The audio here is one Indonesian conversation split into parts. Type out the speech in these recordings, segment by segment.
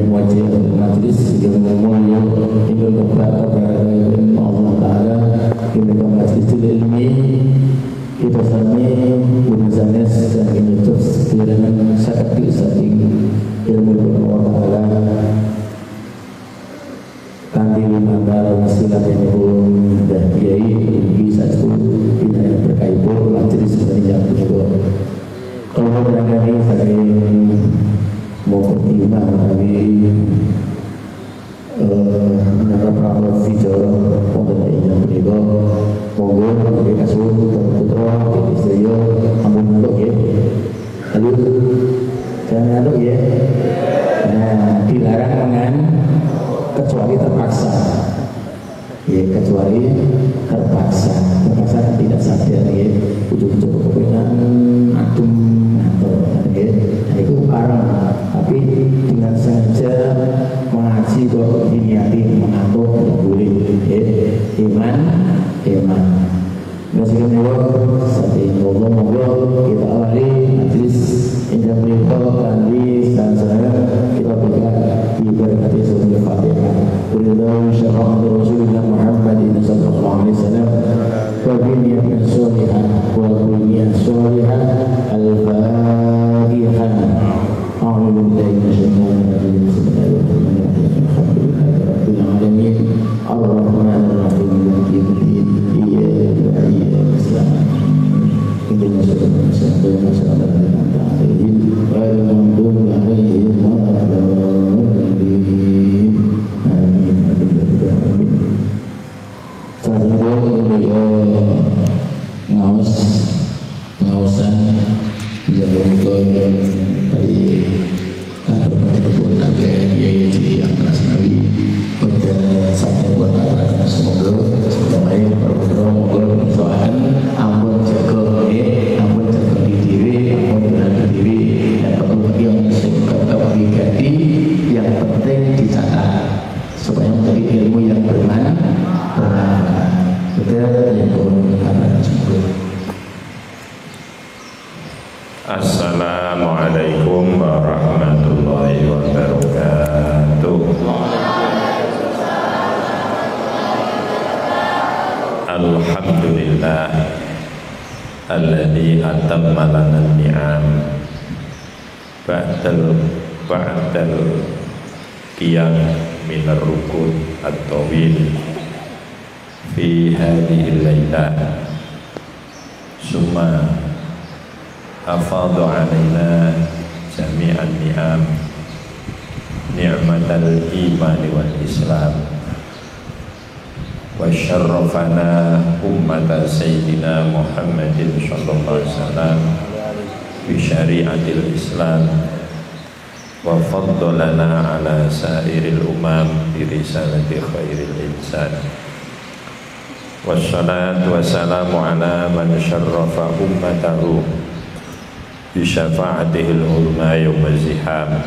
muwajjih majlis yang mulia ingin kepada Allah Ta'ala ingin majlis ilmi kita sami guna sanes dan ingin terus kirana sakti saking ilmu Allah Ta'ala kanti mandar wasilah yang pun dan kiai bisa satu bina berkait pun majlis sebenarnya juga kalau barangkali saya mau pertimbang kami menangkap rapat video untuk yang berikut monggo bagi kasus putra saya amun nanduk ya lalu jangan nanduk ya nah dilarang mangan kecuali terpaksa ya kecuali terpaksa tidak sadar ya ujung-ujung kepengen adem atau ya nah itu haram tapi dengan sengaja mengaji kok diniati mengantuk tidak boleh ya iman Masih mewah saat monggo kita awali majlis indah berikut kali dan saya kita buka diberkati surah Al-Fatihah. Berdoa syarah Rasulullah Muhammadin sallallahu alaihi wasallam wa biniyatan sholihah wa biniyatan sholihah al-Fatihah. A'udzu billahi minasyaitonir rajim. Bismillahirrahmanirrahim. Alhamdulillahirabbil alamin. Ar-Rahmanir Rahim. Maliki yaumiddin. Assalamualaikum warahmatullahi wabarakatuh. Alhamdulillah alladzi atamma lana ni'am ba'dal qiyam min ar-rukud at-tawil fi hadhihi al-lailah summa afadhu alaina jami'an ni'am ni'matal imani wal islam wa syarrafana ummata sayyidina Muhammadin sallallahu alaihi wasallam bi syari'atil islam wa faddalana ala sairil umam bi risalati khairil insan wassalatu wassalamu ala man syarrafa ummatahu bisyafa'atihil ulma yawmal ziham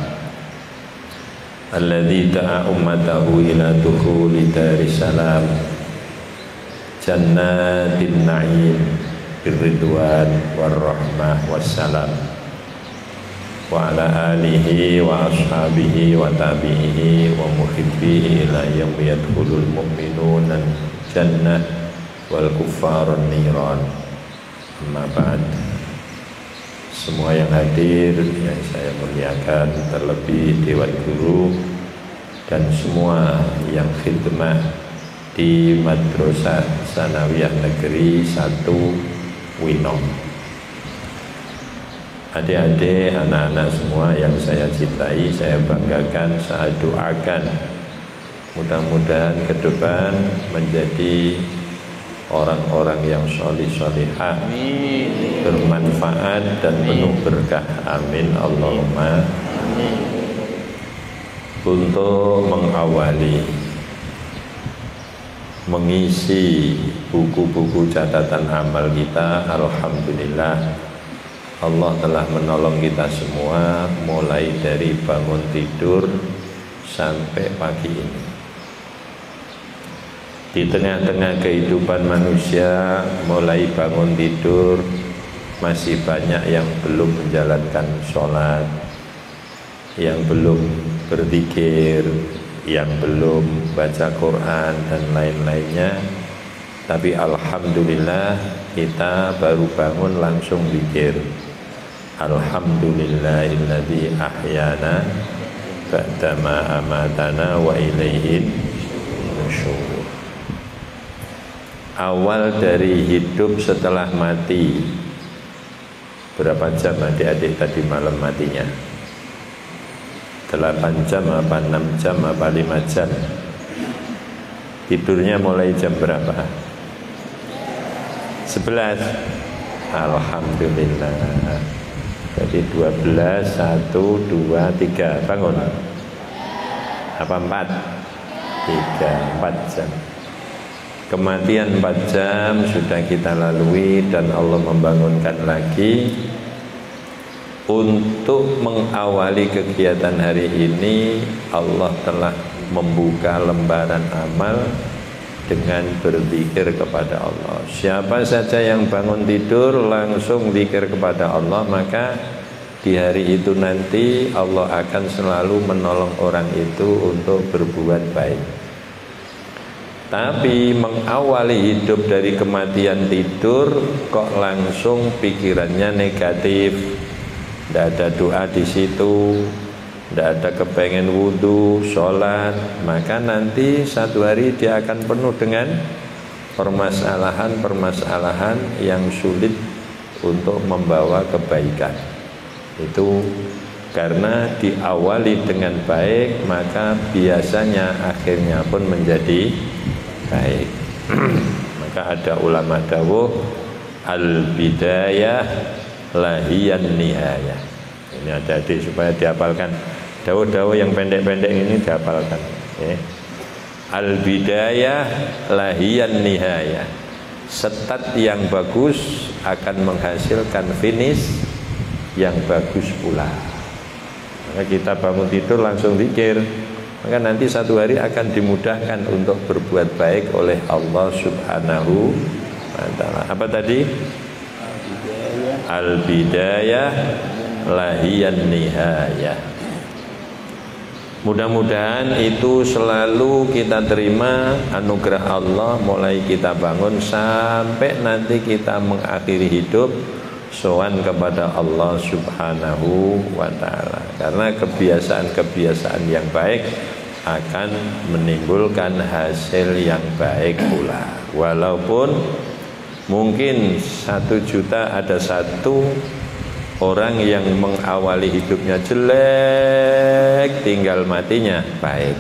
alladhi da'a ummatahu ila dukhuli daris salam jannatin na'im birridwan warrahmah wassalam wa ala alihi wa ashabihi wa tabi'ihi wa muhibbihi ila yawmi yadkhulul mu'minuna jannah wal kuffarun niran amma ba'd. Semua yang hadir yang saya muliakan, terlebih Dewan Guru dan semua yang khidmah di Madrasah Sanawiyah Negeri 1 Winom. Adik-adik, anak-anak semua yang saya cintai, saya banggakan, saya doakan mudah-mudahan ke depan menjadi orang-orang yang sholih-sholihah, bermanfaat dan penuh berkah. Amin Allahumma amin. Untuk mengawali mengisi buku-buku catatan amal kita, alhamdulillah Allah telah menolong kita semua mulai dari bangun tidur sampai pagi ini. Di tengah-tengah kehidupan manusia, mulai bangun tidur masih banyak yang belum menjalankan sholat, yang belum berzikir, yang belum baca Quran dan lain-lainnya. Tapi alhamdulillah kita baru bangun langsung zikir. Alhamdulillahilladzi ahyana ba'dama amatana wa ilaihin nusyur. Awal dari hidup setelah mati. Berapa jam adik-adik tadi malam matinya? 8 jam apa 6 jam apa 5 jam? Tidurnya mulai jam berapa? 11. Alhamdulillah. Jadi 12, 1, 2, 3 bangun. Apa 4? 3, 4 jam. Kematian 4 jam sudah kita lalui dan Allah membangunkan lagi. Untuk mengawali kegiatan hari ini, Allah telah membuka lembaran amal dengan berzikir kepada Allah. Siapa saja yang bangun tidur langsung zikir kepada Allah, maka di hari itu nanti Allah akan selalu menolong orang itu untuk berbuat baik. Tapi mengawali hidup dari kematian tidur kok langsung pikirannya negatif, tidak ada doa di situ, tidak ada kepengen wudhu, sholat, maka nanti satu hari dia akan penuh dengan permasalahan-permasalahan yang sulit untuk membawa kebaikan. Itu karena diawali dengan baik, maka biasanya akhirnya pun menjadi baik. Maka ada ulama dawuh, al-bidayah lahiyan nihayah. Ini adik-adik supaya dihafalkan. Dawuh-dawuh yang pendek-pendek ini dihafalkan. Al-bidayah lahiyan nihayah. Start yang bagus akan menghasilkan finish yang bagus pula. Maka kita bangun tidur langsung zikir, maka nanti satu hari akan dimudahkan untuk berbuat baik oleh Allah Subhanahu wa ta'ala. Apa tadi? Al-bidayah lahiyan nihayah. Mudah-mudahan itu selalu kita terima anugerah Allah mulai kita bangun sampai nanti kita mengakhiri hidup sowan kepada Allah Subhanahu wa ta'ala. Karena kebiasaan-kebiasaan yang baik akan menimbulkan hasil yang baik pula. Walaupun mungkin 1 juta ada 1 orang yang mengawali hidupnya jelek, tinggal matinya baik.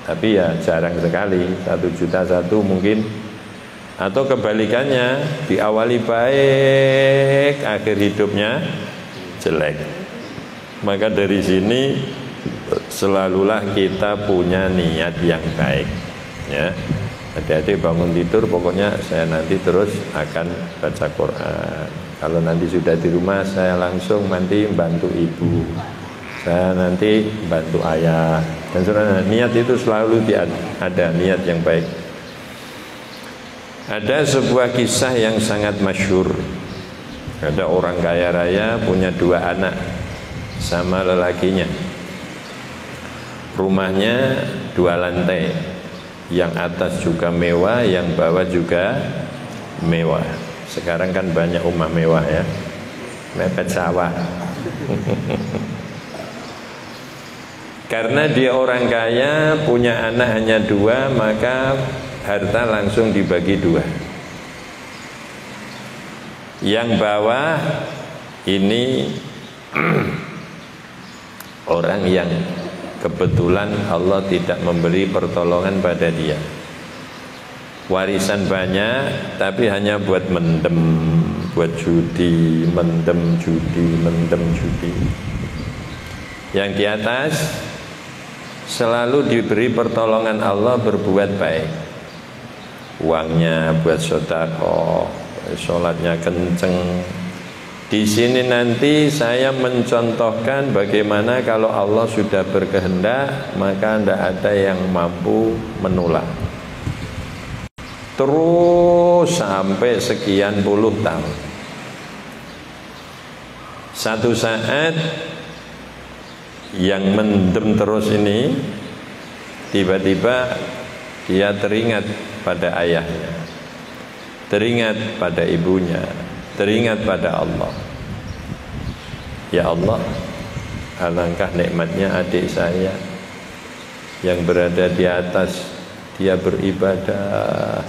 Tapi ya jarang sekali, 1 juta 1 mungkin. Atau kebalikannya, diawali baik, akhir hidupnya jelek. Maka dari sini selalulah kita punya niat yang baik, ya. Hati-hati bangun tidur, pokoknya saya nanti terus akan baca Quran. Kalau nanti sudah di rumah, saya langsung nanti bantu ibu, saya nanti bantu ayah, dan saudara. Niat itu selalu ada niat yang baik. Ada sebuah kisah yang sangat masyhur. Ada orang kaya raya punya 2 anak sama lelakinya. Rumahnya 2 lantai, yang atas juga mewah, yang bawah juga mewah. Sekarang kan banyak rumah mewah ya, mepet sawah. Karena dia orang kaya, punya anak hanya 2, maka harta langsung dibagi 2. Yang bawah ini orang yang kebetulan Allah tidak memberi pertolongan pada dia. Warisan banyak, tapi hanya buat mendem, buat judi, mendem judi, mendem judi. Yang di atas selalu diberi pertolongan Allah berbuat baik. Uangnya buat sedekah, sholatnya kenceng. Di sini nanti saya mencontohkan bagaimana kalau Allah sudah berkehendak, maka tidak ada yang mampu menolak. Terus sampai sekian puluh tahun. Satu saat yang mendem terus ini tiba-tiba dia teringat pada ayahnya, teringat pada ibunya, teringat pada Allah. Ya Allah, alangkah nikmatnya adik saya yang berada di atas, dia beribadah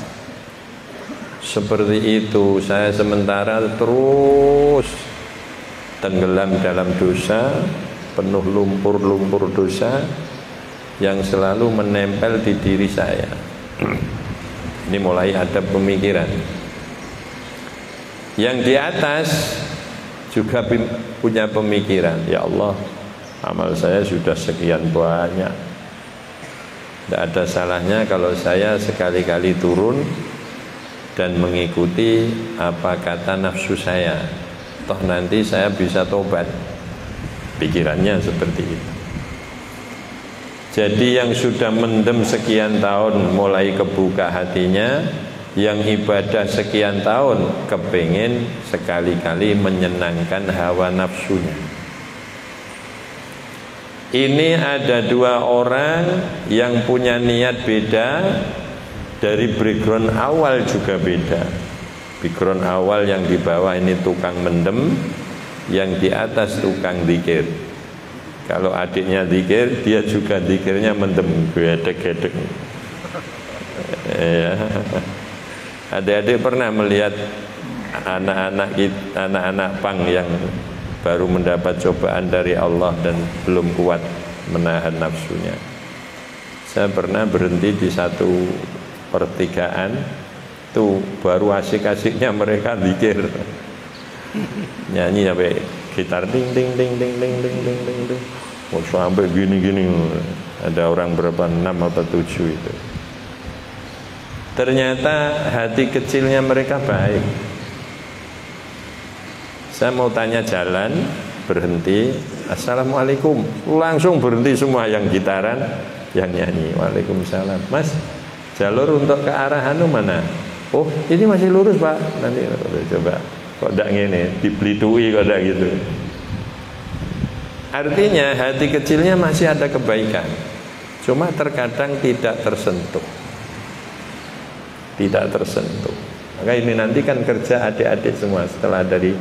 seperti itu. Saya sementara terus tenggelam dalam dosa, penuh lumpur-lumpur dosa yang selalu menempel di diri saya. Ini mulai ada pemikiran. Yang di atas juga punya pemikiran, ya Allah, amal saya sudah sekian banyak, tidak ada salahnya kalau saya sekali-kali turun dan mengikuti apa kata nafsu saya, toh nanti saya bisa tobat. Pikirannya seperti itu. Jadi yang sudah mendem sekian tahun mulai kebuka hatinya, yang ibadah sekian tahun kepingin sekali-kali menyenangkan hawa nafsunya. Ini ada dua orang yang punya niat beda, dari background awal juga beda. Background awal yang di bawah ini tukang mendem, yang di atas tukang zikir. Kalau adiknya zikir, dia juga zikirnya mendem, gedek-gedek. Ya. Adik-adik pernah melihat anak-anak pang yang baru mendapat cobaan dari Allah dan belum kuat menahan nafsunya. Saya pernah berhenti di satu pertigaan, tuh baru asik-asiknya mereka zikir, nyanyi sampai gitar ding ding ding ding ding ding ding ding ding, sampai gini-gini. Ada orang berapa, 6 atau 7 itu. Ternyata hati kecilnya mereka baik. Saya mau tanya jalan, berhenti, assalamualaikum, langsung berhenti semua, yang gitaran, yang nyanyi, waalaikumsalam. Mas, jalur untuk ke arah anu mana? Oh, ini masih lurus Pak. Nanti coba, kok tidak ngene, diblitui kok tidak gitu. Artinya hati kecilnya masih ada kebaikan, cuma terkadang tidak tersentuh. Tidak tersentuh. Maka ini nanti kan kerja adik-adik semua setelah dari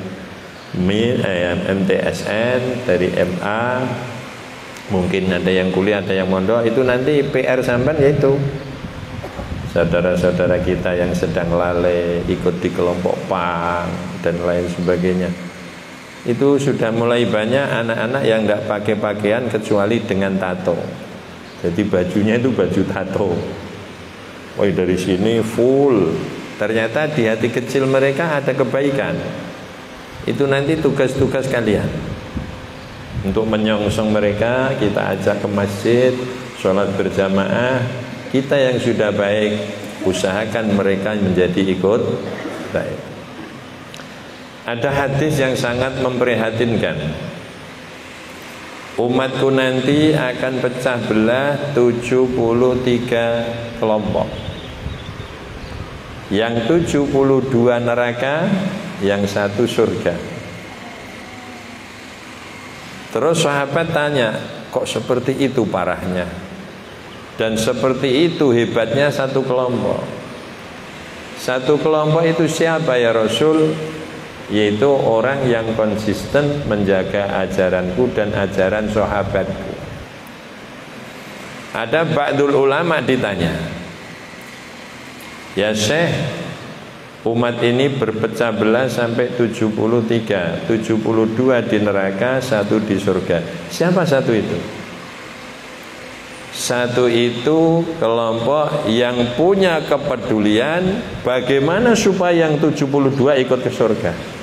MTSN, dari MA, mungkin ada yang kuliah, ada yang mondok. Itu nanti PR sampean, yaitu saudara-saudara kita yang sedang lalai ikut di kelompok PAN dan lain sebagainya. Itu sudah mulai banyak anak-anak yang tidak pakai pakaian kecuali dengan tato. Jadi bajunya itu baju tato. Oh, dari sini full. Ternyata di hati kecil mereka ada kebaikan. Itu nanti tugas-tugas kalian. Untuk menyongsong mereka, kita ajak ke masjid, sholat berjamaah. Kita yang sudah baik, usahakan mereka menjadi ikut baik. Ada hadis yang sangat memprihatinkan. Umatku nanti akan pecah belah 73 kelompok. Yang 72 neraka, yang 1 surga. Terus sahabat tanya, kok seperti itu parahnya? Dan seperti itu hebatnya satu kelompok. Satu kelompok itu siapa ya Rasul? Yaitu orang yang konsisten menjaga ajaranku dan ajaran sahabatku. Ada ba'dul ulama ditanya, ya Syekh, umat ini berpecah belah sampai 73, 72 di neraka, 1 di surga. Siapa satu itu? Satu itu kelompok yang punya kepedulian bagaimana supaya yang 72 ikut ke surga.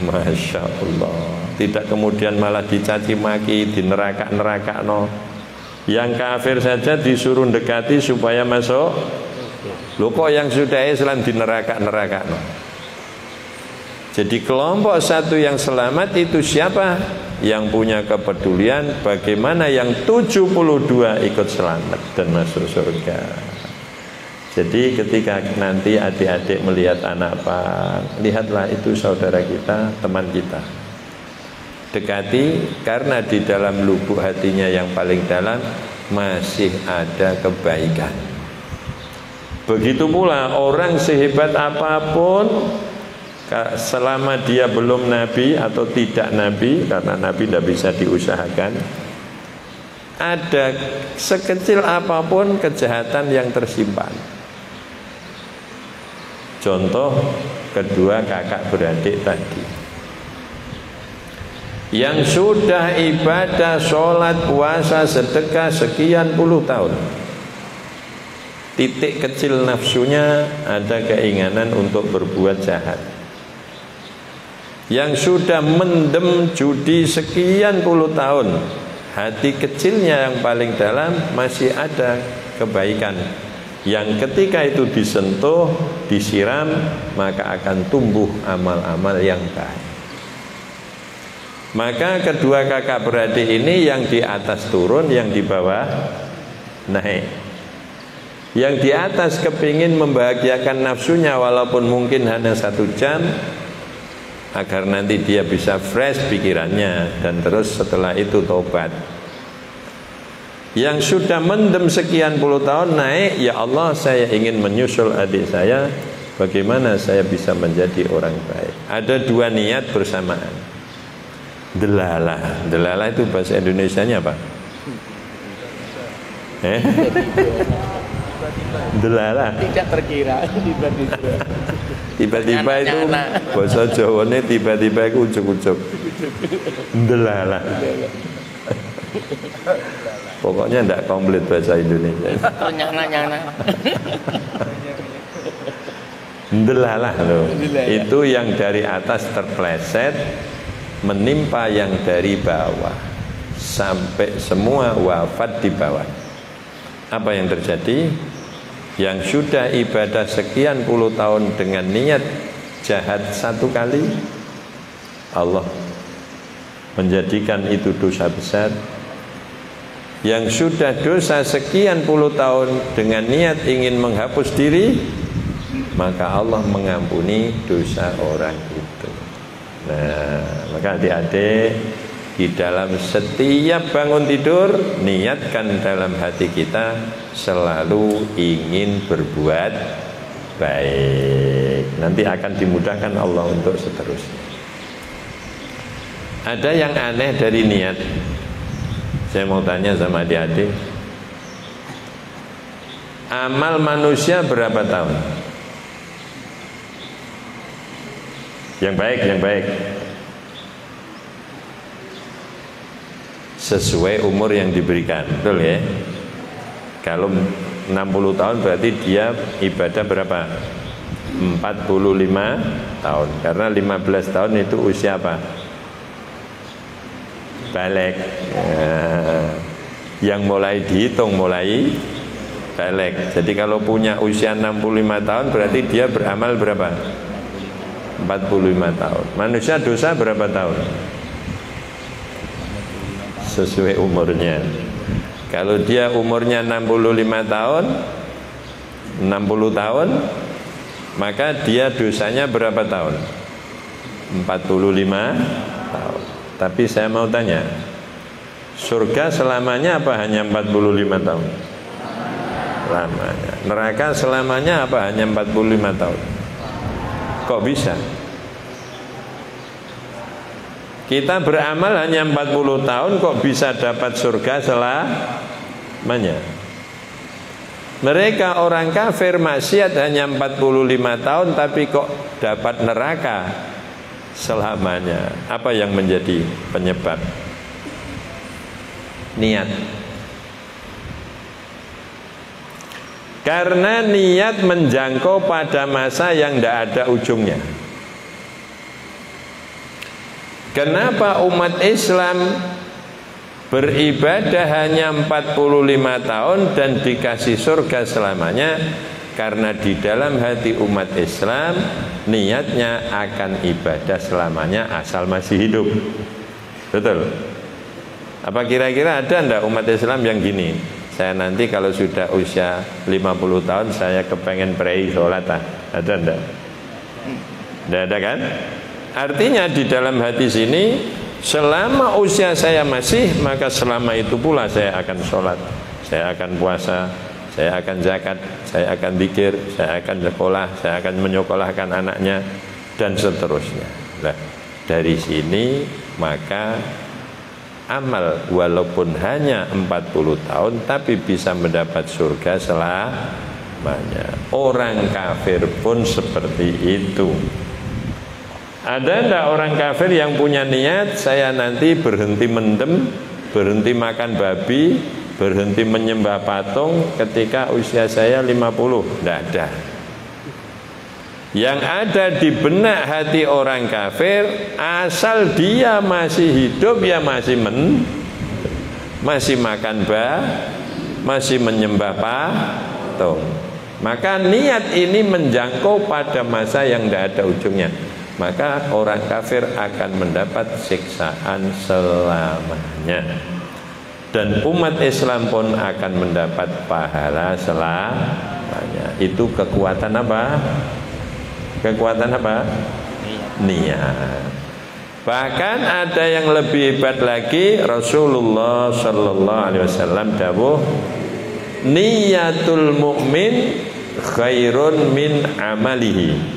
Masya Allah. Tidak kemudian malah dicaci maki, di neraka-neraka no. Yang kafir saja disuruh dekati supaya masuk. Loh, kok yang sudah Islam di neraka-neraka no. Jadi kelompok satu yang selamat itu siapa? Yang punya kepedulian bagaimana yang 72 ikut selamat dan masuk surga. Jadi ketika nanti adik-adik melihat anak pang, lihatlah itu saudara kita, teman kita. dekati, karena di dalam lubuk hatinya yang paling dalam masih ada kebaikan. Begitu pula orang sehebat apapun, selama dia belum nabi atau tidak nabi, karena nabi tidak bisa diusahakan, ada sekecil apapun kejahatan yang tersimpan. Contoh kedua kakak beradik tadi, yang sudah ibadah, sholat, puasa, sedekah sekian puluh tahun, titik kecil nafsunya ada keinginan untuk berbuat jahat. Yang sudah mendem judi sekian puluh tahun, hati kecilnya yang paling dalam masih ada kebaikan, yang ketika itu disentuh, disiram, maka akan tumbuh amal-amal yang baik. Maka kedua kakak beradik ini, yang di atas turun, yang di bawah naik. Yang di atas kepingin membahagiakan nafsunya walaupun mungkin hanya 1 jam, agar nanti dia bisa fresh pikirannya dan terus setelah itu tobat. Yang sudah mendem sekian puluh tahun naik, ya Allah, saya ingin menyusul adik saya, bagaimana saya bisa menjadi orang baik. Ada 2 niat bersamaan. Delalah, delalah itu bahasa Indonesianya apa? Delalah. Tidak terkira, tiba-tiba. Tiba-tiba itu bahasa Jawanya tiba-tiba itu ujuk-ujuk. Delalah. Pokoknya tidak komplit bahasa Indonesia. Nyana-nyana. Delalah loh. Itu yang dari atas terpleset menimpa yang dari bawah sampai semua wafat di bawah. Apa yang terjadi? Yang sudah ibadah sekian puluh tahun dengan niat jahat 1 kali, Allah menjadikan itu dosa besar. Yang sudah dosa sekian puluh tahun dengan niat ingin menghapus diri, maka Allah mengampuni dosa orang itu. Nah, maka adik-adik, di dalam setiap bangun tidur, niatkan dalam hati kita selalu ingin berbuat baik. Nanti akan dimudahkan Allah untuk seterusnya. Ada yang aneh dari niat. Saya mau tanya sama adik-adik, amal manusia berapa tahun? Yang baik, yang baik. Sesuai umur yang diberikan, betul ya? Kalau 60 tahun berarti dia ibadah berapa? 45 tahun. Karena 15 tahun itu usia apa? Balik. Yang mulai dihitung mulai balik. Jadi kalau punya usia 65 tahun berarti dia beramal berapa? 45 tahun. Manusia dosa berapa tahun? Sesuai umurnya. Kalau dia umurnya 65 tahun, 60 tahun, maka dia dosanya berapa tahun? 45 tahun. Tapi saya mau tanya, surga selamanya apa hanya 45 tahun? Lamanya. Neraka selamanya apa hanya 45 tahun? Kok bisa? Kita beramal hanya 40 tahun kok bisa dapat surga selamanya. Mereka orang kafir maksiat hanya 45 tahun tapi kok dapat neraka selamanya. Apa yang menjadi penyebab? Niat. Karena niat menjangkau pada masa yang tidak ada ujungnya. Kenapa umat Islam beribadah hanya 45 tahun dan dikasih surga selamanya? Karena di dalam hati umat Islam niatnya akan ibadah selamanya asal masih hidup. Betul? Apa kira-kira ada enggak umat Islam yang gini? Saya nanti kalau sudah usia 50 tahun saya kepengen prei sholat. Ada enggak? Enggak ada kan? Artinya di dalam hati sini Selama usia saya masih, maka selama itu pula saya akan sholat, saya akan puasa, saya akan zakat, saya akan zikir, saya akan sekolah, saya akan menyekolahkan anaknya, dan seterusnya. Nah, dari sini maka amal walaupun hanya 40 tahun tapi bisa mendapat surga selamanya. Orang kafir pun seperti itu. Ada enggak orang kafir yang punya niat saya nanti berhenti mendem, berhenti makan babi, berhenti menyembah patung ketika usia saya 50? Enggak ada. Yang ada di benak hati orang kafir, asal dia masih hidup ya masih makan masih menyembah patung. Maka niat ini menjangkau pada masa yang tidak ada ujungnya. Maka orang kafir akan mendapat siksaan selamanya. Dan umat Islam pun akan mendapat pahala selamanya. Itu kekuatan apa? Kekuatan apa? Niat. Bahkan ada yang lebih hebat lagi. Rasulullah Sallallahu Alaihi Wasallam dawuh, niyatul mu'min khairun min amalihi.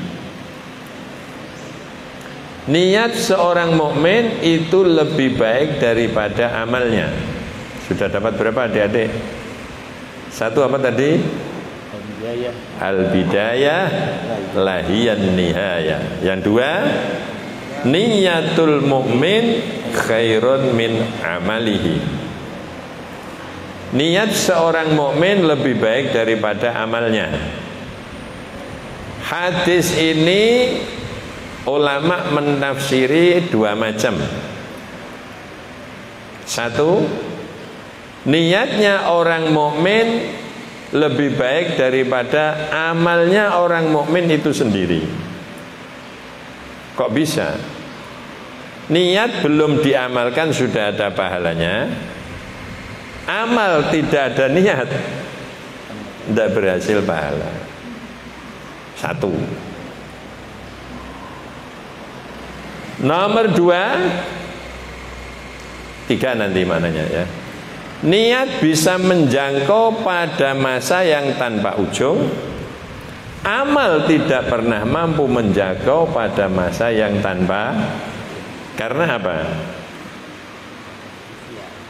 Niat seorang mukmin itu lebih baik daripada amalnya. Sudah dapat berapa adik-adik? Satu apa tadi? Al-bidayah lahiyan nihayah. Yang dua, niyatul mu'min khairun min amalihi. Niat seorang mukmin lebih baik daripada amalnya. Hadis ini ulama menafsiri dua macam. Satu, niatnya orang mukmin lebih baik daripada amalnya orang mukmin itu sendiri. Kok bisa? Niat belum diamalkan sudah ada pahalanya. Amal tidak ada niat, tidak berhasil pahala. Satu. Nomor dua, tiga nanti maknanya ya. Niat bisa menjangkau pada masa yang tanpa ujung. Amal tidak pernah mampu menjangkau pada masa yang tanpa. Karena apa?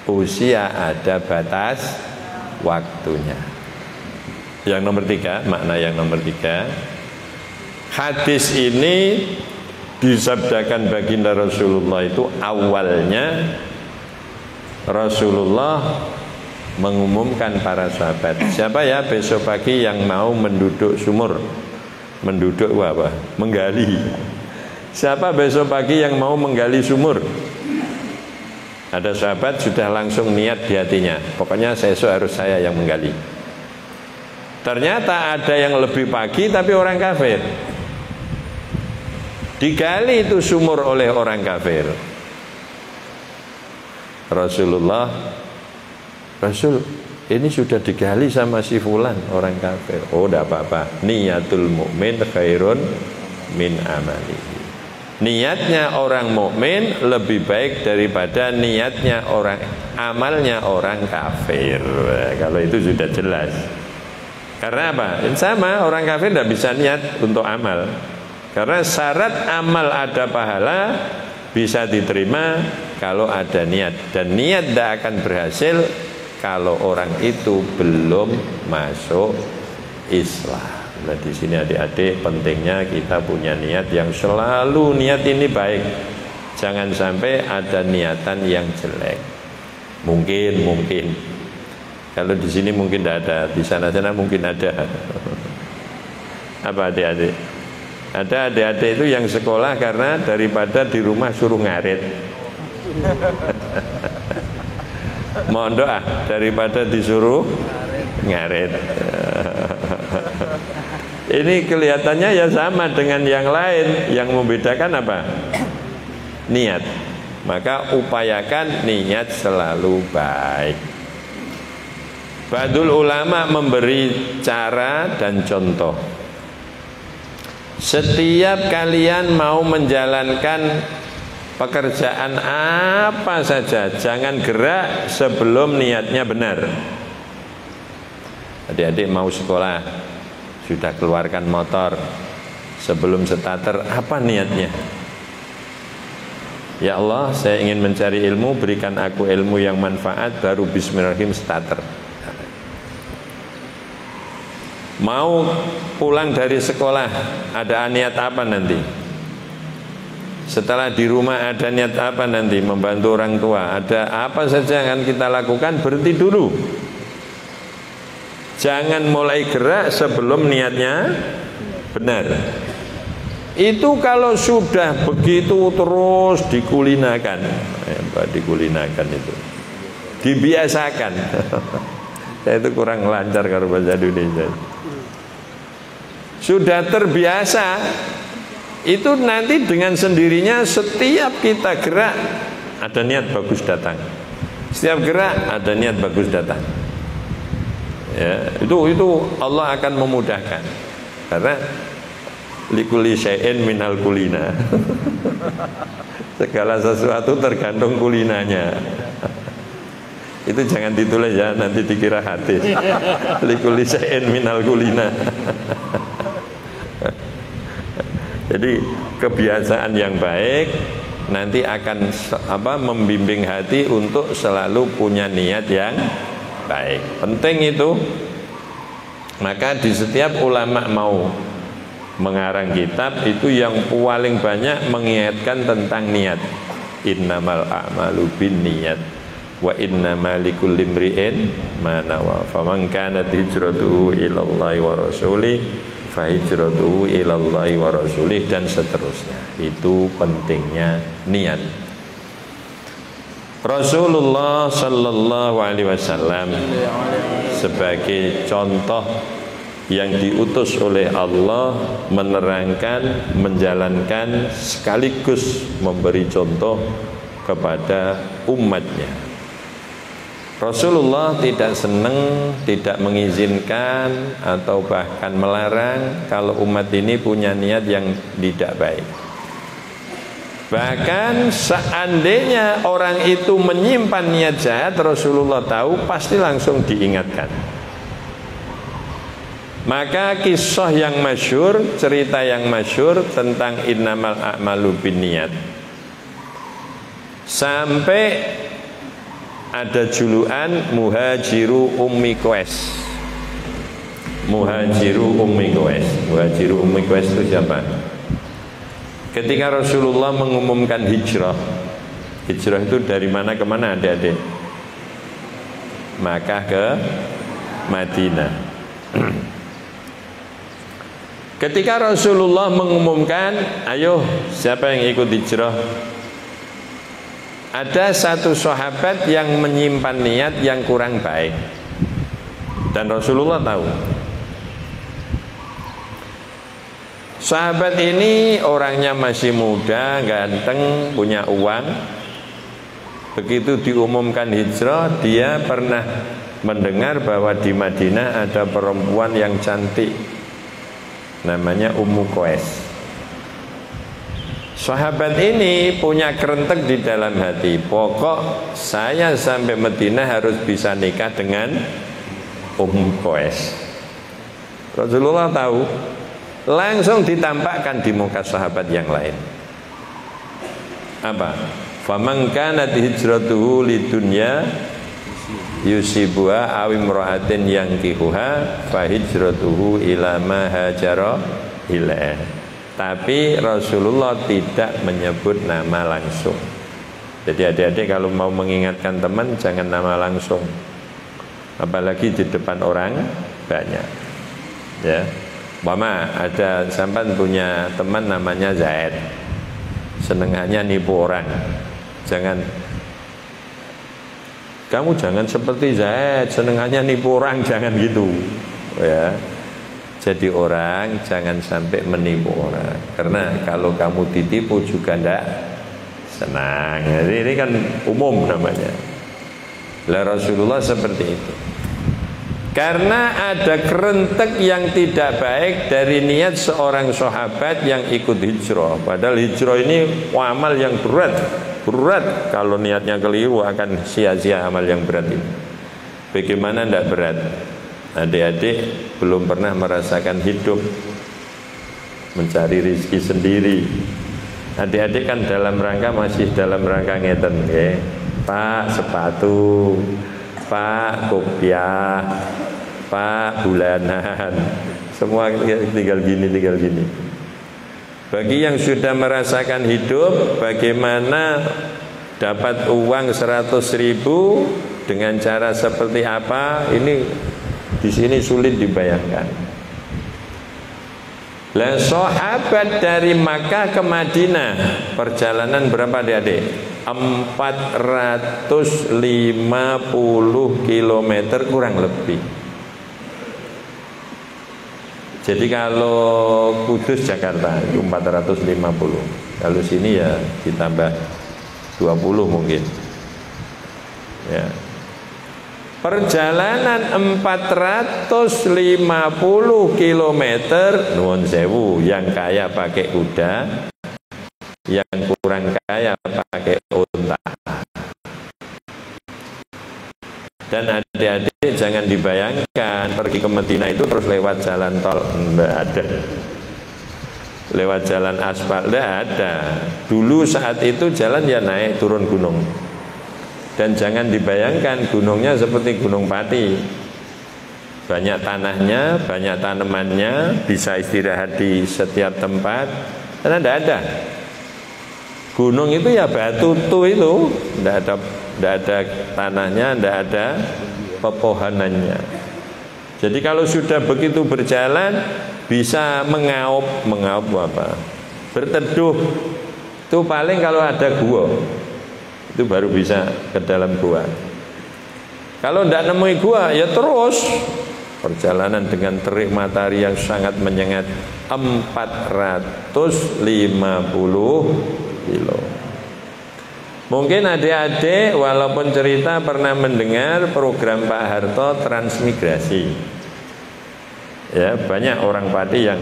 Usia ada batas waktunya. Yang nomor tiga, makna yang nomor tiga, hadis ini disabdakan baginda Rasulullah itu awalnya Rasulullah mengumumkan para sahabat, siapa ya besok pagi yang mau menduduk sumur, menduduk apa? Menggali. Siapa besok pagi yang mau menggali sumur? Ada sahabat sudah langsung niat di hatinya, pokoknya esok harus saya yang menggali. Ternyata ada yang lebih pagi tapi orang kafir. Digali itu sumur oleh orang kafir. Rasulullah, Rasul, ini sudah digali sama si fulan orang kafir. Oh, tidak apa-apa. Niyatul mu'min khairun min amalihi. Niatnya orang mukmin lebih baik daripada niatnya amalnya orang kafir. Kalau itu sudah jelas. Karena apa? Sama, orang kafir tidak bisa niat untuk amal. Karena syarat amal ada pahala bisa diterima kalau ada niat, dan niat tidak akan berhasil kalau orang itu belum masuk Islam. Nah, di sini adik-adik pentingnya kita punya niat yang selalu niat ini baik. Jangan sampai ada niatan yang jelek. Mungkin kalau di sini mungkin tidak ada, di sana-sana mungkin ada. Apa adik-adik? Ada adik-adik itu yang sekolah karena daripada di rumah suruh ngarit. Mondok daripada disuruh ngarit. Ini kelihatannya ya sama dengan yang lain. Yang membedakan apa? Niat. Maka upayakan niat selalu baik. Ba'dul ulama memberi cara dan contoh. Setiap kalian mau menjalankan Pekerjaan apa saja jangan gerak sebelum niatnya benar. Adik-adik mau sekolah, sudah keluarkan motor, sebelum starter apa niatnya? Ya Allah, saya ingin mencari ilmu, berikan aku ilmu yang manfaat, baru bismillahirrahmanirrahim starter. Mau pulang dari sekolah, ada niat apa nanti? Setelah di rumah ada niat apa nanti? Membantu orang tua. Ada apa saja yang akan kita lakukan, berhenti dulu. Jangan mulai gerak sebelum niatnya benar. Itu kalau sudah begitu terus dikulinakan, dikulinakan itu, dibiasakan. Saya itu kurang lancar kalau bahasa Indonesia. Sudah terbiasa, itu nanti dengan sendirinya setiap kita gerak ada niat bagus datang. Setiap gerak ada niat bagus datang. Ya, itu Allah akan memudahkan. Karena likulli syai'in minal kulina. Segala sesuatu tergantung kulinanya. Itu jangan ditulis ya, nanti dikira hadis. Likulli syai'in minal kulina. Jadi kebiasaan yang baik nanti akan membimbing hati untuk selalu punya niat yang baik. Penting itu. Maka di setiap ulama mau mengarang kitab itu yang paling banyak mengingatkan tentang niat. Innamal a'malu binniyat wa innamal likulli imri'in ma nawa. Faman kanat hijratuhu ilallahi wa rasulih fa hijratuhu ilallahi wa rasulih, dan seterusnya. Itu pentingnya niat. Rasulullah sallallahu alaihi wasallam sebagai contoh yang diutus oleh Allah menerangkan, menjalankan, sekaligus memberi contoh kepada umatnya. Rasulullah tidak senang, tidak mengizinkan atau bahkan melarang kalau umat ini punya niat yang tidak baik. Bahkan seandainya orang itu menyimpan niat jahat, Rasulullah tahu pasti langsung diingatkan. Maka kisah yang masyhur, cerita yang masyhur tentang innamal a'malu binniyat, sampai ada julukan Muhajiru Ummi Qais. Muhajiru Ummi Qais. Muhajiru Ummi Qais itu siapa? Ketika Rasulullah mengumumkan hijrah, hijrah itu dari mana ke mana adik-adik? Makkah ke Madinah. Ketika Rasulullah mengumumkan, ayo siapa yang ikut hijrah? Ada satu sahabat yang menyimpan niat yang kurang baik, dan Rasulullah tahu. Sahabat ini orangnya masih muda, ganteng, punya uang. Begitu diumumkan hijrah, dia pernah mendengar bahwa di Madinah ada perempuan yang cantik, namanya Ummu Qais. Sahabat ini punya kerentek di dalam hati, pokok saya sampai Madinah harus bisa nikah dengan Ummu Qais. Rasulullah tahu, langsung ditampakkan di muka sahabat yang lain. Apa? Faman kanat hijratuhu lidunya yusibuha aw imra'atin yankihuha fa hijratuhu ila ma hajara ilaih. Tapi Rasulullah tidak menyebut nama langsung. Jadi adik-adik kalau mau mengingatkan teman jangan nama langsung, apalagi di depan orang banyak. Ya, Mama, ada sampan punya teman namanya Zaid, senengannya nipu orang. Kamu jangan seperti Zaid, senengannya nipu orang, jangan gitu. Ya, jadi orang jangan sampai menipu orang, karena kalau kamu ditipu juga ndak senang. Jadi ini kan umum namanya. Lah Rasulullah seperti itu. Karena ada kerentek yang tidak baik dari niat seorang sahabat yang ikut hijrah. Padahal hijrah ini amal yang berat. Berat kalau niatnya keliru akan sia-sia amal yang berat ini. Bagaimana tidak berat? Adik-adik belum pernah merasakan hidup, mencari rezeki sendiri. Adik-adik kan dalam rangka masih dalam rangka ngeten, ya. Pak sepatu, Pak kopiah, Pak bulanan, semua tinggal gini. Bagi yang sudah merasakan hidup, bagaimana dapat uang 100.000 dengan cara seperti apa? Ini di sini sulit dibayangkan. Lah sahabat dari Makkah ke Madinah perjalanan berapa adik-adik? 450 km kurang lebih. Jadi kalau Kudus Jakarta itu 450. Kalau sini ya ditambah 20 mungkin. Ya. Perjalanan 450 km nuwun sewu, yang kaya pakai kuda, yang kurang kaya pakai unta. Dan adik-adik jangan dibayangkan pergi ke Madinah itu terus lewat jalan tol, enggak ada. Lewat jalan aspal, enggak ada. Dulu saat itu jalan ya naik turun gunung. Dan jangan dibayangkan gunungnya seperti Gunung Pati. Banyak tanahnya, banyak tanamannya, bisa istirahat di setiap tempat. Karena tidak ada. Gunung itu ya batu itu, tidak ada tanahnya, tidak ada pepohonannya. Jadi kalau sudah begitu berjalan, bisa mengaup apa? Berteduh. Itu paling kalau ada gua. Itu baru bisa ke dalam gua. Kalau tidak nemui gua ya terus perjalanan dengan terik matahari yang sangat menyengat 450 kilo. Mungkin adik-adik walaupun cerita pernah mendengar program Pak Harto transmigrasi. Ya, banyak orang Pati yang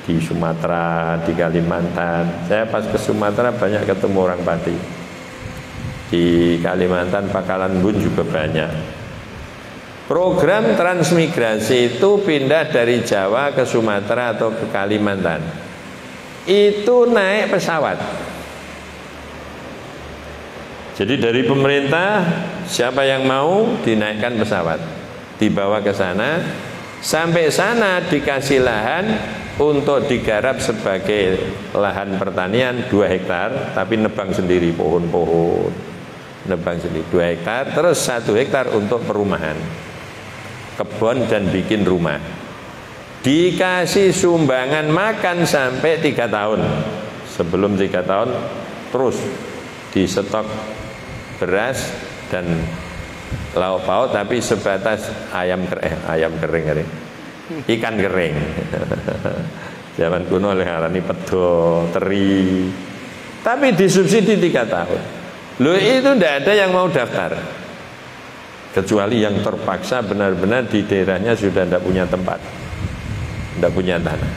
di Sumatera, di Kalimantan. Saya pas ke Sumatera banyak ketemu orang Pati. Di Kalimantan, Pakalan Bun juga banyak. Program transmigrasi itu pindah dari Jawa ke Sumatera atau ke Kalimantan. Itu naik pesawat. Jadi dari pemerintah, siapa yang mau dinaikkan pesawat, dibawa ke sana. Sampai sana dikasih lahan untuk digarap sebagai lahan pertanian 2 hektar, tapi nebang sendiri pohon-pohon. Nebang sendiri 2 hektar, terus 1 hektar untuk perumahan, kebun dan bikin rumah. Dikasih sumbangan makan sampai 3 tahun. Sebelum 3 tahun terus di stok beras dan lauk pauk, tapi sebatas ayam kering, ikan kering. Zaman kuno oleh ngarani pedo, teri, tapi disubsidi 3 tahun. Loh itu tidak ada yang mau daftar, kecuali yang terpaksa benar-benar di daerahnya sudah tidak punya tempat, tidak punya tanah.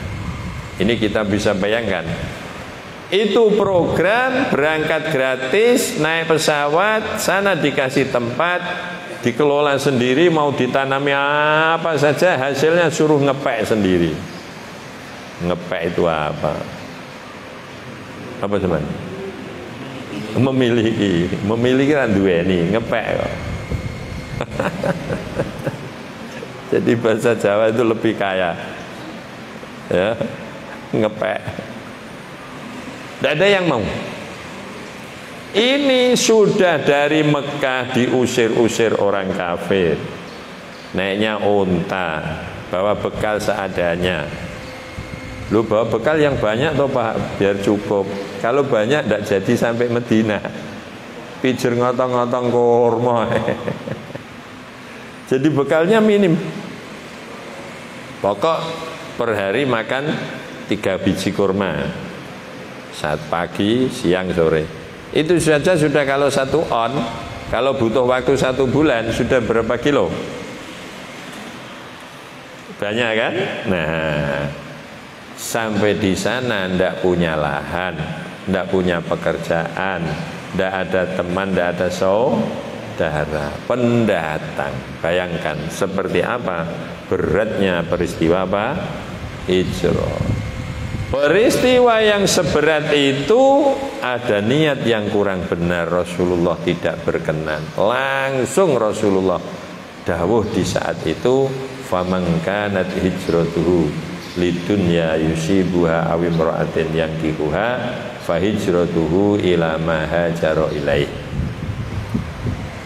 Ini kita bisa bayangkan. Itu program berangkat gratis, naik pesawat, sana dikasih tempat, dikelola sendiri, mau ditanami apa saja, hasilnya suruh ngepek sendiri. Ngepek itu apa? Apa teman? Memiliki kan duweni, ngepek kok. Jadi bahasa Jawa itu lebih kaya, ya, ngepek. Tidak ada yang mau. Ini sudah dari Mekah diusir-usir orang kafir, naiknya unta, bawa bekal seadanya. Lu bawa bekal yang banyak toh Pak, biar cukup. Kalau banyak tidak jadi sampai Madinah. Pijer ngotong-ngotong kurma. Jadi bekalnya minim. Pokok per hari makan 3 biji kurma. Saat pagi, siang, sore. Itu saja sudah kalau 1 on. Kalau butuh waktu 1 bulan sudah berapa kilo? Banyak kan? Nah, sampai di sana ndak punya lahan, ndak punya pekerjaan, ndak ada teman, ndak ada saudara, pendatang. Bayangkan seperti apa beratnya peristiwa apa? Hijrah. Peristiwa yang seberat itu ada niat yang kurang benar, Rasulullah tidak berkenan. Langsung Rasulullah dawuh di saat itu, faman kanat hijratuhu lidunya yusibuha aw imra'atin yankihuha fa hijratuhu ila ma hajara ilaih.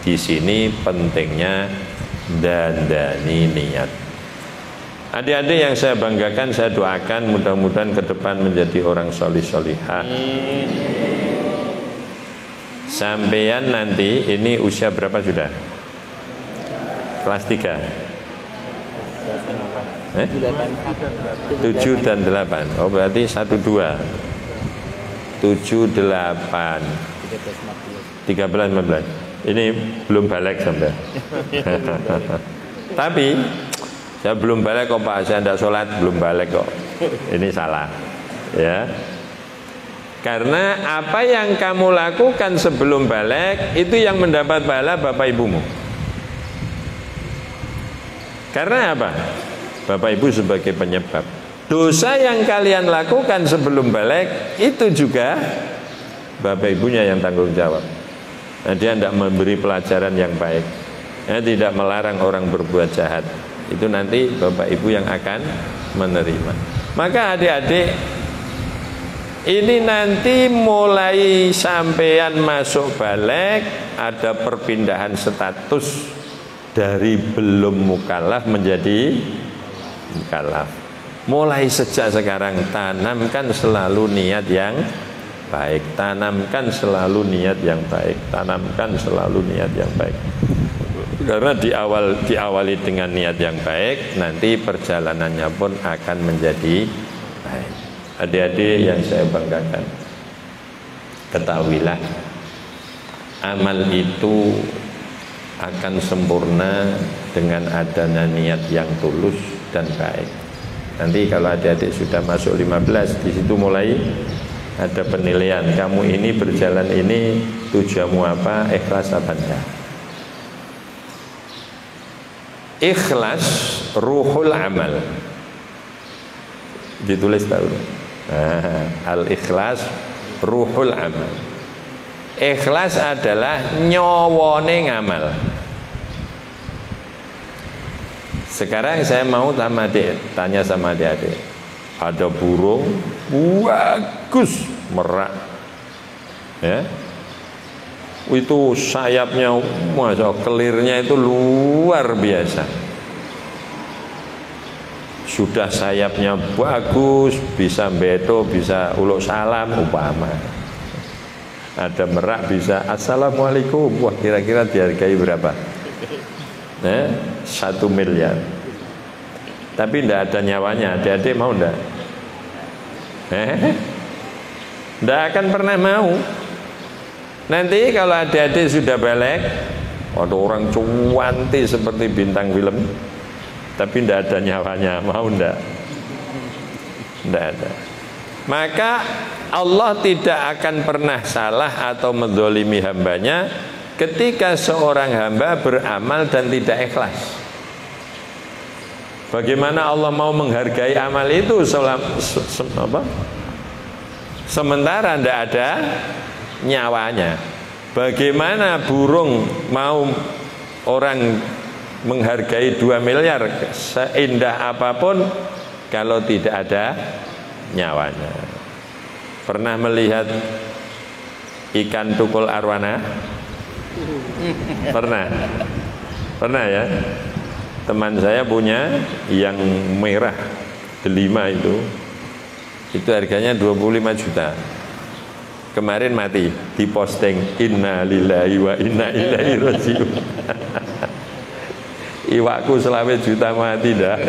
Di sini pentingnya dandani niat. Adik-adik yang saya banggakan, saya doakan mudah-mudahan ke depan menjadi orang solih-solihah. Sampean nanti ini usia berapa sudah? Kelas 3? 7 dan 8. Oh berarti 1, 2 7, 8 13, 15. Ini belum balik sampai. Tapi saya belum balik kok Pak, saya tidak sholat belum balik kok. Ini salah, ya. Karena apa yang kamu lakukan sebelum balik itu yang mendapat pahala bapak ibumu. Karena apa? Bapak ibu sebagai penyebab. Dosa yang kalian lakukan sebelum balik itu juga bapak ibunya yang tanggung jawab. Nah, dia tidak memberi pelajaran yang baik, tidak melarang orang berbuat jahat. Itu nanti bapak ibu yang akan menerima. Maka adik-adik, ini nanti mulai sampean masuk balik ada perpindahan status dari belum mukallaf menjadi mukallaf. Mulai sejak sekarang tanamkan selalu niat yang baik, tanamkan selalu niat yang baik, tanamkan selalu niat yang baik. Karena diawali dengan niat yang baik, nanti perjalanannya pun akan menjadi baik. Adik-adik yang saya banggakan, ketahuilah amal itu akan sempurna dengan adanya niat yang tulus dan baik. Nanti kalau adik-adik sudah masuk 15, di situ mulai ada penilaian. Kamu ini berjalan ini tujuanmu apa, ikhlas apa enggak? Ikhlas ruhul amal. Ditulis tahu. Al-ikhlas ruhul amal. Ikhlas adalah nyawane ngamal. Sekarang saya mau tanya sama adik-adik. Ada burung bagus merak, ya. Itu sayapnya, masa kelirnya itu luar biasa. Sudah sayapnya bagus, bisa beto, bisa uluk salam umpama. Ada merak bisa assalamualaikum. Wah, kira-kira dihargai berapa? 1 miliar. Tapi tidak ada nyawanya. Adik-adik mau enggak? Tidak akan pernah mau. Nanti kalau adik-adik sudah balik, ada orang cuanti seperti bintang film, tapi tidak ada nyawanya, mau enggak? Tidak ada. Maka Allah tidak akan pernah salah atau menzalimi hambanya ketika seorang hamba beramal dan tidak ikhlas. Bagaimana Allah mau menghargai amal itu sementara tidak ada nyawanya? Bagaimana burung mau orang menghargai 2 miliar seindah apapun kalau tidak ada nyawanya? Pernah melihat ikan tukul arwana? Pernah ya? Teman saya punya yang merah delima itu harganya 25 juta. Kemarin mati, diposting inna lillahi wa inna ilaihi rajiun. Iwakku selama juta mati dah.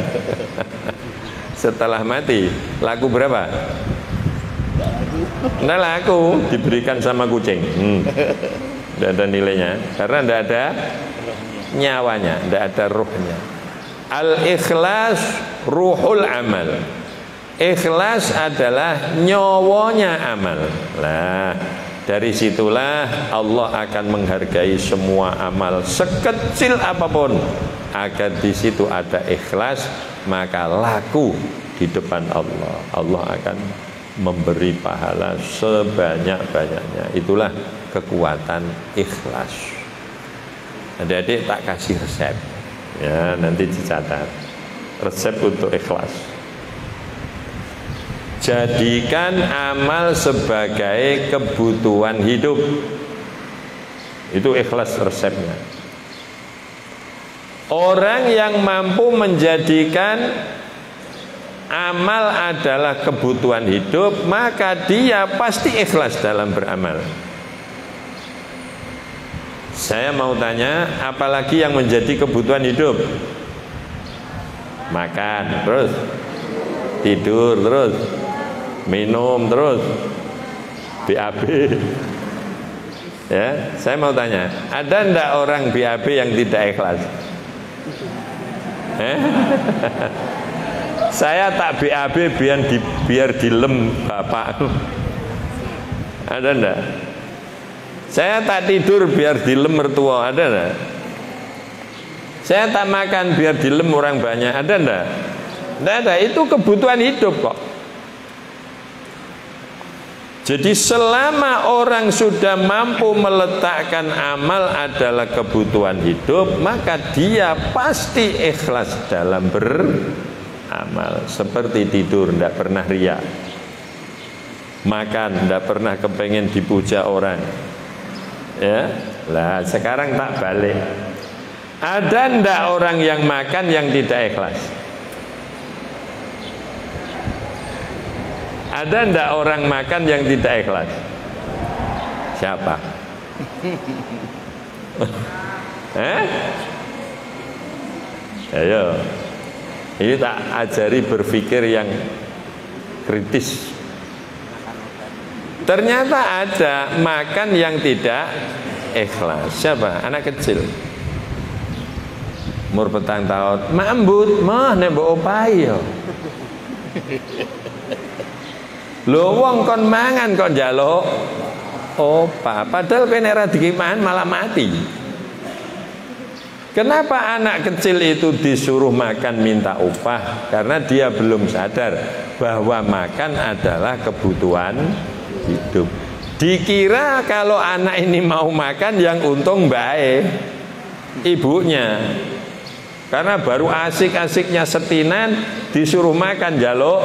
Setelah mati laku berapa? Nggak laku, diberikan sama kucing. Tidak ada nilainya karena tidak ada nyawanya, tidak ada ruhnya. Al-ikhlas ruhul amal. Ikhlas adalah nyawanya amal. Nah, dari situlah Allah akan menghargai semua amal sekecil apapun. Agar di situ ada ikhlas, maka laku di depan Allah. Allah akan memberi pahala sebanyak-banyaknya. Itulah kekuatan ikhlas. Adik-adik tak kasih resep. Ya, nanti dicatat. Resep untuk ikhlas. Jadikan amal sebagai kebutuhan hidup. Itu ikhlas resepnya. Orang yang mampu menjadikan amal adalah kebutuhan hidup, maka dia pasti ikhlas dalam beramal. Saya mau tanya, apalagi yang menjadi kebutuhan hidup? Makan, terus tidur, terus minum, terus BAB. Ya, saya mau tanya, ada ndak orang BAB yang tidak ikhlas? Saya tak BAB biar dilem bapak. Ada ndak? Saya tak tidur biar dilem mertua. Ada ndak? Saya tak makan biar dilem orang banyak. Ada ndak? Ndak ada. Itu kebutuhan hidup kok. Jadi selama orang sudah mampu meletakkan amal adalah kebutuhan hidup, maka dia pasti ikhlas dalam beramal. Seperti tidur, tidak pernah riya. Makan, tidak pernah kepengen dipuja orang. Ya, lah sekarang tak balik. Ada ndak orang yang makan yang tidak ikhlas? Ada ndak orang makan yang tidak ikhlas? Siapa? Ayo, ini tak ajari berpikir yang kritis. Ternyata ada makan yang tidak ikhlas. Siapa? Anak kecil. Umur petang tahun, mambut, mah nembok opai yo. Lho wong kon mangan kok njaluk opah, padahal kene ra dikiman malah mati. Kenapa anak kecil itu disuruh makan minta upah? Karena dia belum sadar bahwa makan adalah kebutuhan hidup. Dikira kalau anak ini mau makan yang untung baik ibunya. Karena baru asik-asiknya setinan disuruh makan njaluk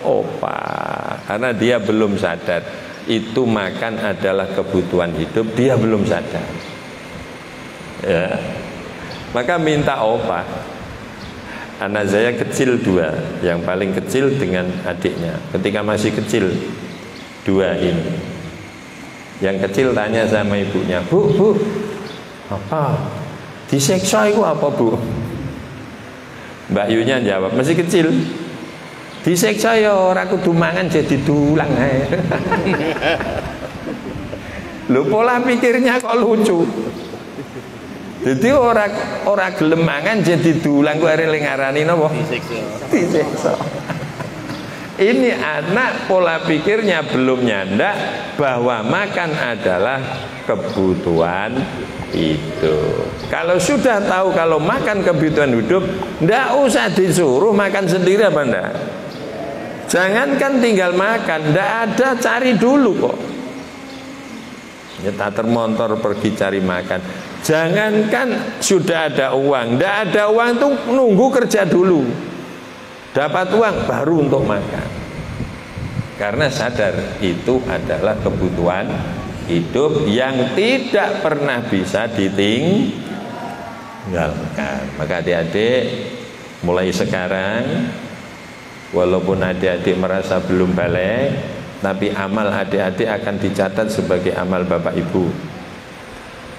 opah. Karena dia belum sadar itu makan adalah kebutuhan hidup, dia belum sadar. Ya. Maka minta opah. Anak saya kecil 2, yang paling kecil dengan adiknya. Ketika masih kecil 2 ini. Yang kecil tanya sama ibunya, Bu, apa? Diseksa itu apa, Bu? Mbak Yunya jawab, masih kecil. Diseksa ya ora kudu mangan jadi dulang ae. Lho pola pikirnya kok lucu. Jadi ora gelem mangan jadi dulang kok arek ngarani napa? Diseksa. Ini anak pola pikirnya belum nyandak bahwa makan adalah kebutuhan hidup. Kalau sudah tahu kalau makan kebutuhan hidup, ndak usah disuruh makan sendiri apa ndak? Jangankan tinggal makan, ndak ada, cari dulu kok. Nyetar termontor pergi cari makan. Jangankan sudah ada uang, ndak ada uang tuh nunggu kerja dulu. Dapat uang baru untuk makan. Karena sadar itu adalah kebutuhan hidup yang tidak pernah bisa ditinggalkan. Maka adik-adik mulai sekarang, walaupun adik-adik merasa belum balik, tapi amal adik-adik akan dicatat sebagai amal bapak ibu.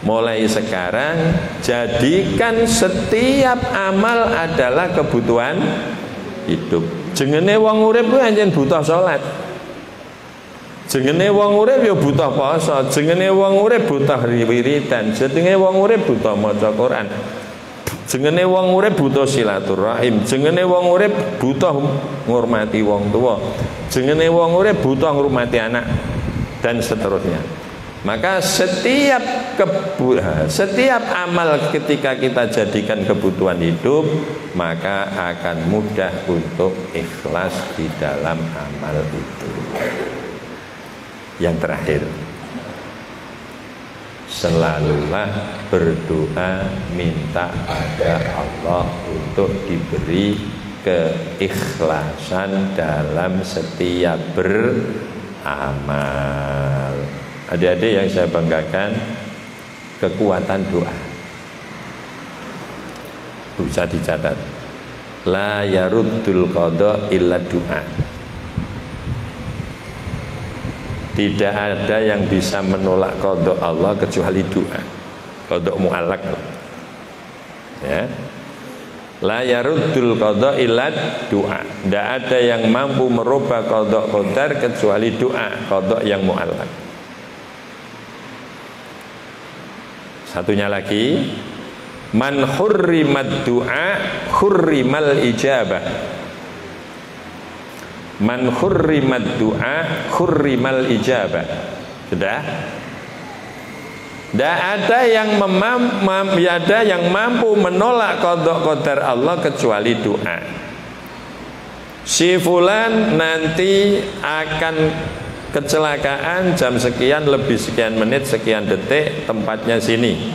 Mulai sekarang jadikan setiap amal adalah kebutuhan hidup. Jengene wong urip kuwi anjen butuh salat. Jengene wong urip ya butuh puasa, jengene wong urip butuh wiridan, jengene wong urip butuh maca Quran. Jengene wong urip butuh silaturahim, jengene wong urip butuh ngurmati wong tua, jengene wong urip butuh ngurmati anak, dan seterusnya. Maka setiap amal ketika kita jadikan kebutuhan hidup, maka akan mudah untuk ikhlas di dalam amal itu. Yang terakhir, selalulah berdoa minta pada Allah untuk diberi keikhlasan dalam setiap beramal. Adik-adik yang saya banggakan, kekuatan doa bisa dicatat. La yaruddul qada illa doa. Tidak ada yang bisa menolak qada Allah kecuali doa. Qada mu'allaq. Ya. La yaruddul qada illa doa. Tidak ada yang mampu merubah qada qadar kecuali doa, qada yang mu'allaq. Satunya lagi, man hurrimat du'a hurrimal ijabah. Man hurrimat du'a hurrimal ijabah. Sudah? Tidak ada yang mampu menolak qada qadar Allah kecuali doa. Si fulan nanti akan kecelakaan jam sekian lebih sekian menit sekian detik, tempatnya sini.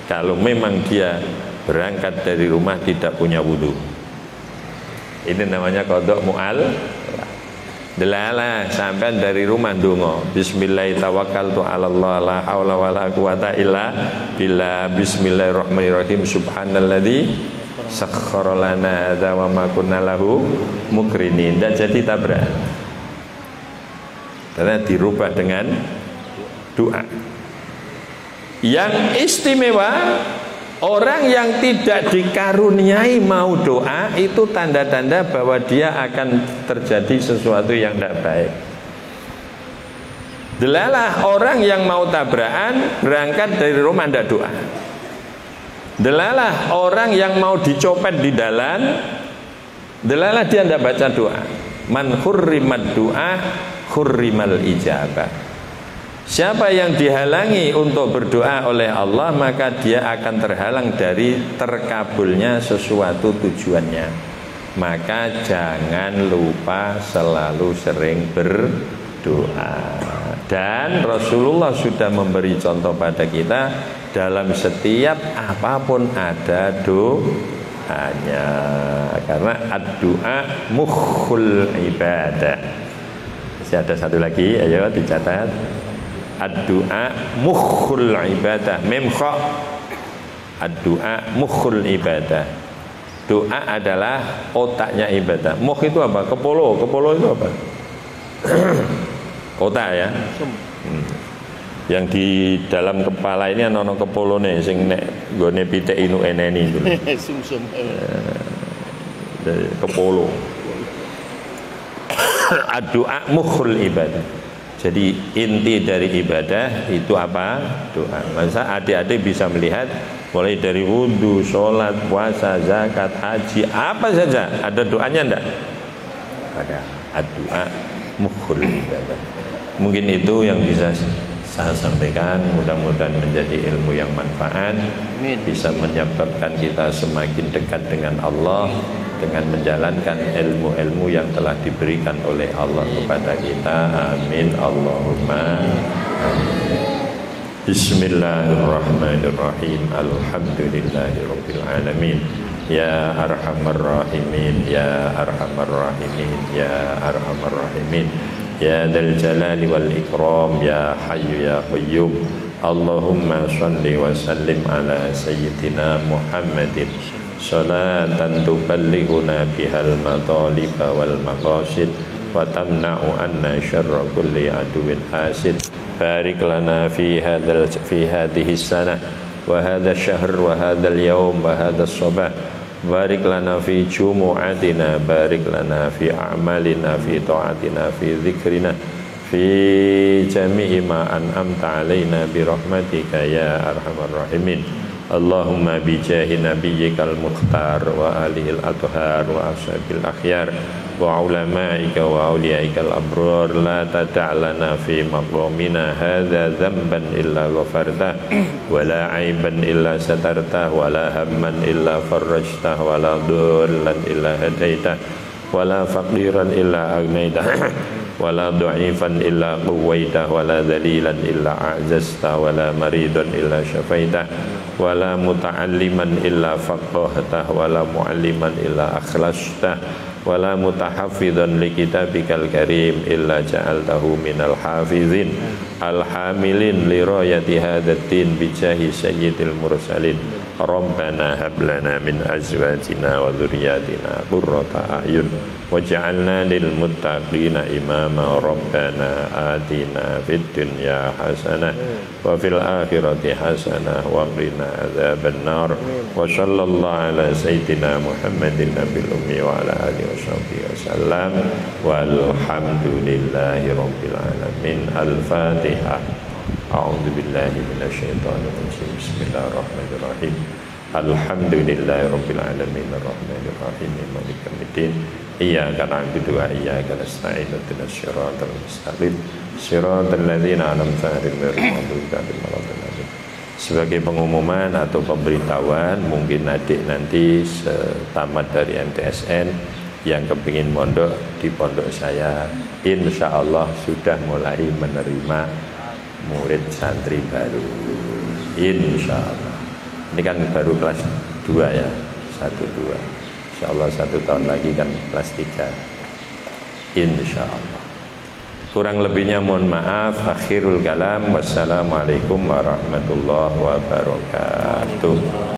Kalau memang dia berangkat dari rumah tidak punya wudu, ini namanya qada mu'al. Delalah sampai dari rumah ndonga bismillah tawakkaltu 'alallah la haula wala quwata illa billah bismillahirrahmanirrahim subhanalladzi sakhkhara lana hadza wa ma kunna lahu mukrinin. Dan jadi tabrak karena dirubah dengan doa. Yang istimewa, orang yang tidak dikaruniai mau doa, itu tanda-tanda bahwa dia akan terjadi sesuatu yang tidak baik. Delalah orang yang mau tabrakan berangkat dari rumah tidak doa. Delalah orang yang mau dicopet di jalan, delalah dia tidak baca doa. Man hurrimat doa hurrimal ijabah. Siapa yang dihalangi untuk berdoa oleh Allah, maka dia akan terhalang dari terkabulnya sesuatu tujuannya. Maka jangan lupa selalu sering berdoa. Dan Rasulullah sudah memberi contoh pada kita, dalam setiap apapun ada doanya. Karena ad-du'a mukhul ibadah. Masih ada satu lagi, ayo dicatat. Ad-du'a mukhul ibadah. Mim kha. Ad-du'a mukhul ibadah. Doa adalah otaknya ibadah. Mukh itu apa? Kepolo. Kepolo itu apa? Otak ya. Yang di dalam kepala ini ana kepolone sing nek nggone pitik inu eneni itu. Sumsum. Kepolo. Ad-du'a mukhul ibadah. Jadi inti dari ibadah itu apa? Doa. Masa adik-adik bisa melihat mulai dari wudhu, sholat, puasa, zakat, haji, apa saja ada doanya enggak? Ada. Ad-du'a mukhul ibadah. Mungkin itu yang bisa saya sampaikan. Mudah-mudahan menjadi ilmu yang manfaat, bisa menyebabkan kita semakin dekat dengan Allah dengan menjalankan ilmu-ilmu yang telah diberikan oleh Allah kepada kita. Amin Allahumma amin. Bismillahirrahmanirrahim. Alhamdulillahirabbil alamin. Ya arhamar rahimin, ya arhamar rahimin, ya arhamar rahimin, ya dzal jalali wal ikram, ya hayyu ya qayyum. Allahumma shalli wa sallim ala sayyidina Muhammadin salatan tuballighuna bihal matalib wal maqasid wa tamna'u anna syarra kulli aduwwin hasid. Barik lana fi hadhihi sanah wa hadha syahr wa hadha al-yawm wa hadha as-sabah. Barik lana fi jumu'atina, barik lana fi a'malina, fi ta'atina, fi dzikrina, fi jami'i ma an'amta alaina bi rahmatika ya arhamar rahimin. Allahumma bijahi nabiyyikal mukhtar wa alihil athhar wa ashabil akhyar wa ulamaika wa awliyaikal abrar la tada'lana fi maqamina hadha dhanban illa ghafartah wa la aiban illa satartah wa la hamman illa farajtah wa la dhurran illa hadaitah wa la faqiran illa agnaitah wa la du'ifan illa quwaitah wa la dhalilan illa a'zaztah wa la maridan illa syafaitah wa la muta'alliman illa faqahtah wa la mu'alliman illa akhlastah wa la mutahaffidhan li kitabikal karim illa ja'altahu minal hafizin alhamilin li rayati hadzal din bi jahi sayyidil mursalin rabbana hab lana min azwajina wa dhurriyyatina qurrata a'yun waj'alna lil muttaqina imama rabbana atina fid dunya hasanah wa fil akhirati hasanah wa qina adzaban nar wa sallallahu ala sayyidina Muhammadin nabiyil ummi wa ala alihi washabbihi wasallam walhamdulillahi rabbil alamin. Al-Fatihah. A'udzu billahi minasyaitonir rajim. Bismillahirrahmanirrahim. Alhamdulillahi rabbil alamin arrahmanir rahim maliki yaumiddin. Iyyaka na'budu wa iyyaka nasta'in ihdinas siratal mustaqim siratal ladzina an'amta 'alaihim ghairil maghdubi 'alaihim waladdallin. Sebagai pengumuman atau pemberitahuan, mungkin adik nanti setamat dari MTSN yang kepingin mondok di pondok saya, insya Allah sudah mulai menerima murid santri baru, insya Allah. Ini kan baru kelas 2 ya, 1-2. Insya Allah 1 tahun lagi kan kelas 3, insya Allah. Kurang lebihnya mohon maaf. Akhirul kalam, wassalamualaikum warahmatullahi wabarakatuh.